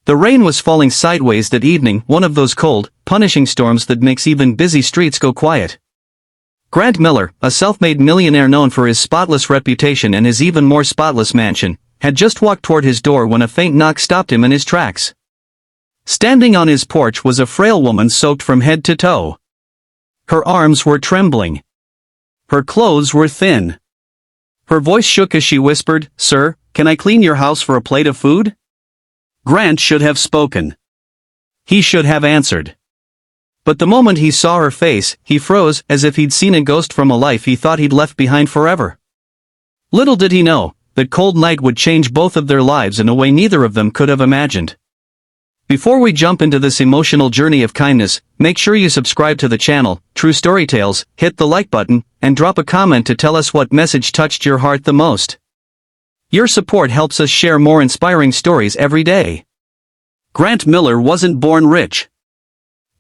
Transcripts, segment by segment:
The rain was falling sideways that evening, one of those cold, punishing storms that makes even busy streets go quiet. Grant Miller, a self-made millionaire known for his spotless reputation and his even more spotless mansion, had just walked toward his door when a faint knock stopped him in his tracks. Standing on his porch was a frail woman soaked from head to toe. Her arms were trembling. Her clothes were thin. Her voice shook as she whispered, "Sir, can I clean your house for a plate of food?" Grant should have spoken. He should have answered. But the moment he saw her face, he froze, as if he'd seen a ghost from a life he thought he'd left behind forever. Little did he know, that cold night would change both of their lives in a way neither of them could have imagined. Before we jump into this emotional journey of kindness, make sure you subscribe to the channel, True Story Tales, hit the like button, and drop a comment to tell us what message touched your heart the most. Your support helps us share more inspiring stories every day. Grant Miller wasn't born rich.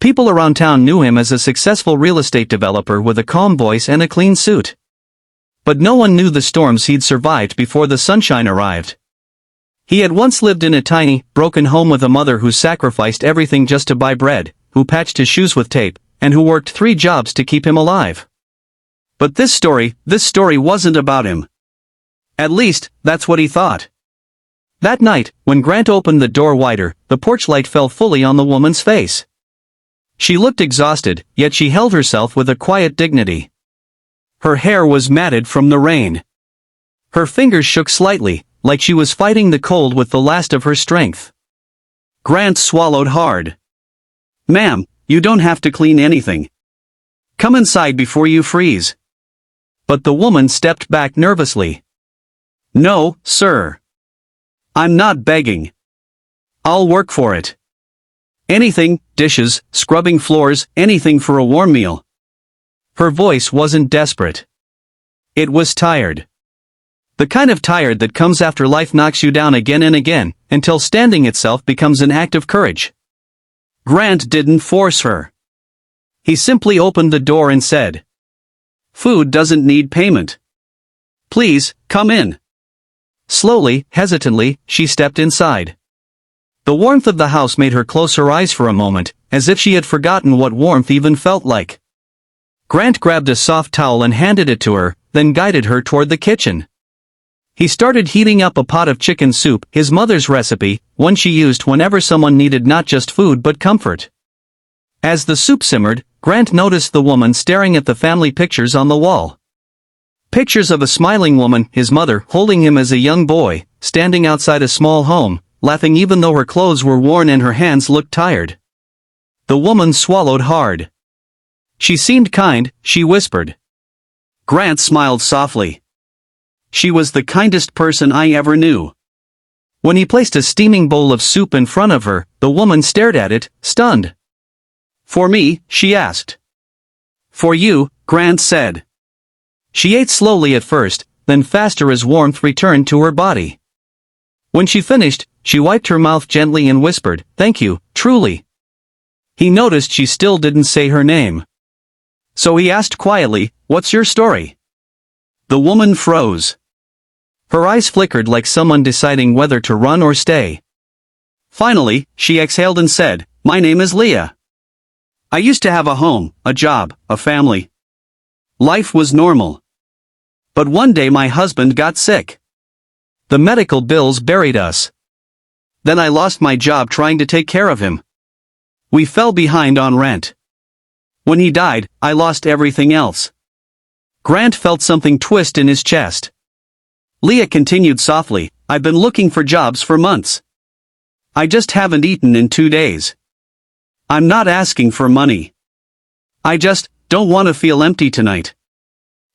People around town knew him as a successful real estate developer with a calm voice and a clean suit. But no one knew the storms he'd survived before the sunshine arrived. He had once lived in a tiny, broken home with a mother who sacrificed everything just to buy bread, who patched his shoes with tape, and who worked 3 jobs to keep him alive. But this story wasn't about him. At least, that's what he thought. That night, when Grant opened the door wider, the porch light fell fully on the woman's face. She looked exhausted, yet she held herself with a quiet dignity. Her hair was matted from the rain. Her fingers shook slightly, like she was fighting the cold with the last of her strength. Grant swallowed hard. "Ma'am, you don't have to clean anything. Come inside before you freeze." But the woman stepped back nervously. "No, sir. I'm not begging. I'll work for it. Anything, dishes, scrubbing floors, anything for a warm meal." Her voice wasn't desperate. It was tired. The kind of tired that comes after life knocks you down again and again, until standing itself becomes an act of courage. Grant didn't force her. He simply opened the door and said, "Food doesn't need payment. Please, come in." Slowly, hesitantly, she stepped inside. The warmth of the house made her close her eyes for a moment, as if she had forgotten what warmth even felt like. Grant grabbed a soft towel and handed it to her, then guided her toward the kitchen. He started heating up a pot of chicken soup, his mother's recipe, one she used whenever someone needed not just food but comfort. As the soup simmered, Grant noticed the woman staring at the family pictures on the wall. Pictures of a smiling woman, his mother, holding him as a young boy, standing outside a small home, laughing even though her clothes were worn and her hands looked tired. The woman swallowed hard. "She seemed kind," she whispered. Grant smiled softly. "She was the kindest person I ever knew." When he placed a steaming bowl of soup in front of her, the woman stared at it, stunned. "For me?" she asked. "For you," Grant said. She ate slowly at first, then faster as warmth returned to her body. When she finished, she wiped her mouth gently and whispered, "Thank you, truly." He noticed she still didn't say her name. So he asked quietly, "What's your story?" The woman froze. Her eyes flickered like someone deciding whether to run or stay. Finally, she exhaled and said, "My name is Leah. I used to have a home, a job, a family. Life was normal. But one day my husband got sick. The medical bills buried us. Then I lost my job trying to take care of him. We fell behind on rent. When he died, I lost everything else." Grant felt something twist in his chest. Leah continued softly, "I've been looking for jobs for months. I just haven't eaten in 2 days. I'm not asking for money. I just don't want to feel empty tonight."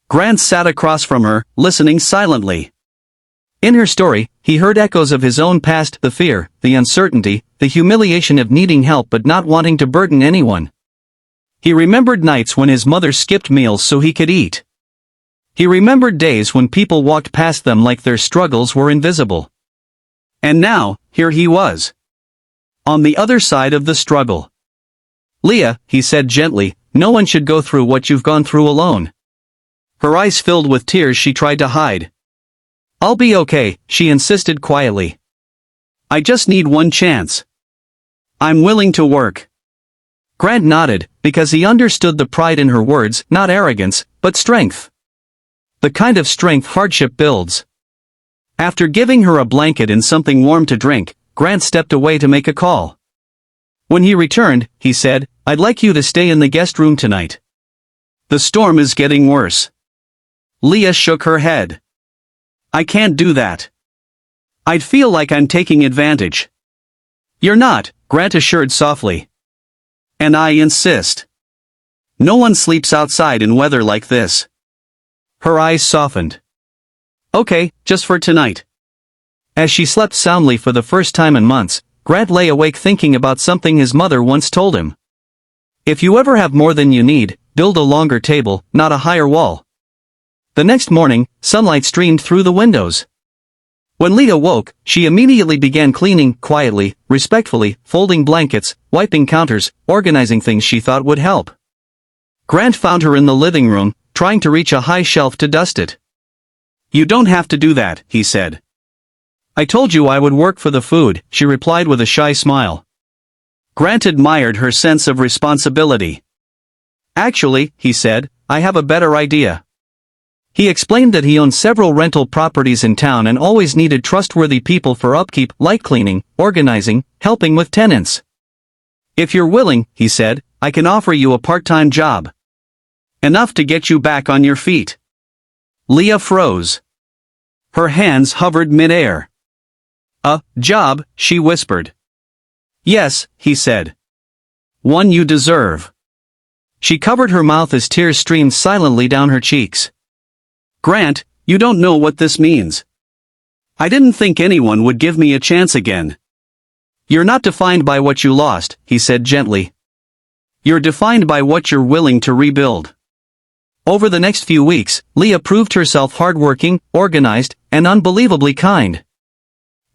Grant sat across from her, listening silently. In her story, he heard echoes of his own past, the fear, the uncertainty, the humiliation of needing help but not wanting to burden anyone. He remembered nights when his mother skipped meals so he could eat. He remembered days when people walked past them like their struggles were invisible. And now, here he was. On the other side of the struggle. "Leah," he said gently, "no one should go through what you've gone through alone." Her eyes filled with tears she tried to hide. "I'll be okay," she insisted quietly. "I just need one chance. I'm willing to work. Grant nodded, because he understood the pride in her words, not arrogance, but strength. The kind of strength hardship builds. After giving her a blanket and something warm to drink, Grant stepped away to make a call. When he returned, he said, "I'd like you to stay in the guest room tonight. The storm is getting worse." Leah shook her head. "I can't do that. I'd feel like I'm taking advantage." "You're not," Grant assured softly. "And I insist. No one sleeps outside in weather like this." Her eyes softened. "Okay, just for tonight." As she slept soundly for the first time in months, Grant lay awake thinking about something his mother once told him. If you ever have more than you need, build a longer table, not a higher wall. The next morning, sunlight streamed through the windows. When Leah woke, she immediately began cleaning, quietly, respectfully, folding blankets, wiping counters, organizing things she thought would help. Grant found her in the living room, trying to reach a high shelf to dust it. "You don't have to do that," he said. "I told you I would work for the food," she replied with a shy smile. Grant admired her sense of responsibility. "Actually," he said, "I have a better idea." He explained that he owned several rental properties in town and always needed trustworthy people for upkeep, like cleaning, organizing, helping with tenants. "If you're willing," he said, "I can offer you a part-time job. Enough to get you back on your feet." Leah froze. Her hands hovered mid-air. "A job," she whispered. "Yes," he said. "One you deserve." She covered her mouth as tears streamed silently down her cheeks. "Grant, you don't know what this means. I didn't think anyone would give me a chance again." "You're not defined by what you lost," he said gently. "You're defined by what you're willing to rebuild." Over the next few weeks, Leah proved herself hardworking, organized, and unbelievably kind.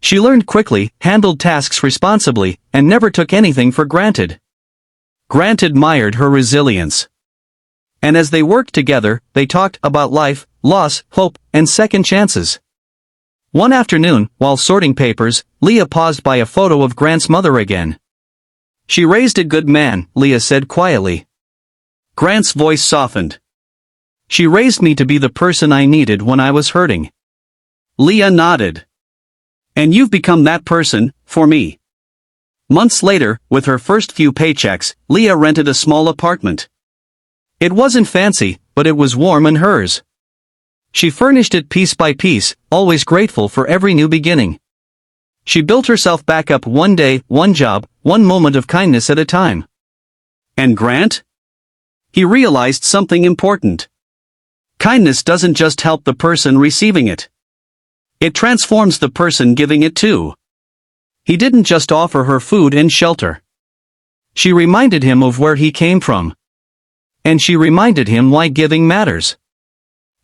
She learned quickly, handled tasks responsibly, and never took anything for granted. Grant admired her resilience. And as they worked together, they talked about life, loss, hope, and second chances. One afternoon, while sorting papers, Leah paused by a photo of Grant's mother again. "She raised a good man," Leah said quietly. Grant's voice softened. "She raised me to be the person I needed when I was hurting." Leah nodded. "And you've become that person, for me." Months later, with her first few paychecks, Leah rented a small apartment. It wasn't fancy, but it was warm and hers. She furnished it piece by piece, always grateful for every new beginning. She built herself back up one day, one job, one moment of kindness at a time. And Grant? He realized something important. Kindness doesn't just help the person receiving it. It transforms the person giving it too. He didn't just offer her food and shelter. She reminded him of where he came from. And she reminded him why giving matters.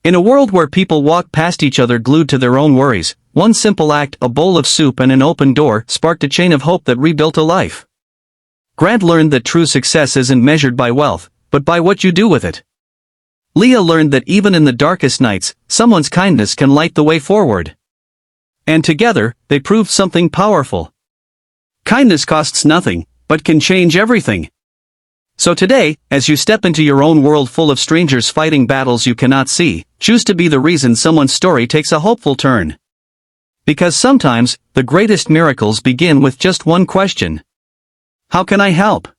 In a world where people walk past each other glued to their own worries, one simple act, a bowl of soup and an open door, sparked a chain of hope that rebuilt a life. Grant learned that true success isn't measured by wealth, but by what you do with it. Leah learned that even in the darkest nights, someone's kindness can light the way forward. And together, they proved something powerful. Kindness costs nothing, but can change everything. So today, as you step into your own world full of strangers fighting battles you cannot see, choose to be the reason someone's story takes a hopeful turn. Because sometimes, the greatest miracles begin with just one question. How can I help?